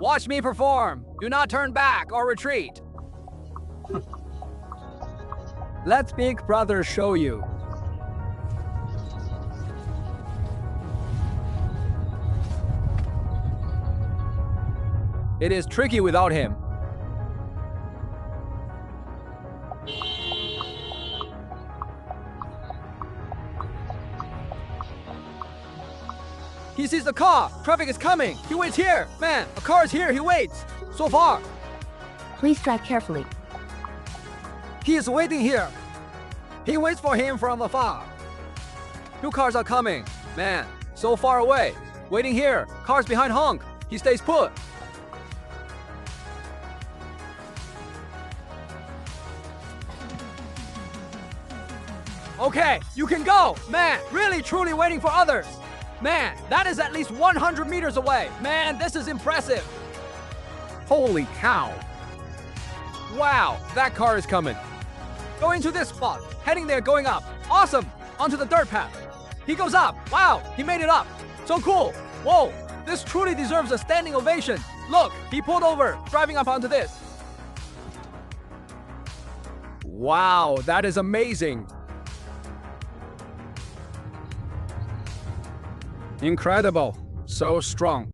Watch me perform. Do not turn back or retreat. Let Big Brother show you. It is tricky without him. He sees the car. Traffic is coming. He waits here. Man, a car is here. He waits. So far. Please drive carefully. He is waiting here. He waits for him from afar. Two cars are coming. Man, so far away. Waiting here. Cars behind honk. He stays put. Okay, you can go. Man, really truly waiting for others. Man, that is at least 100 meters away. Man, this is impressive. Holy cow. Wow, that car is coming. Going to this spot. Heading there, going up. Awesome. Onto the dirt path. He goes up. Wow, he made it up. So cool. Whoa, this truly deserves a standing ovation. Look, he pulled over, driving up onto this. Wow, that is amazing. Incredible. So strong.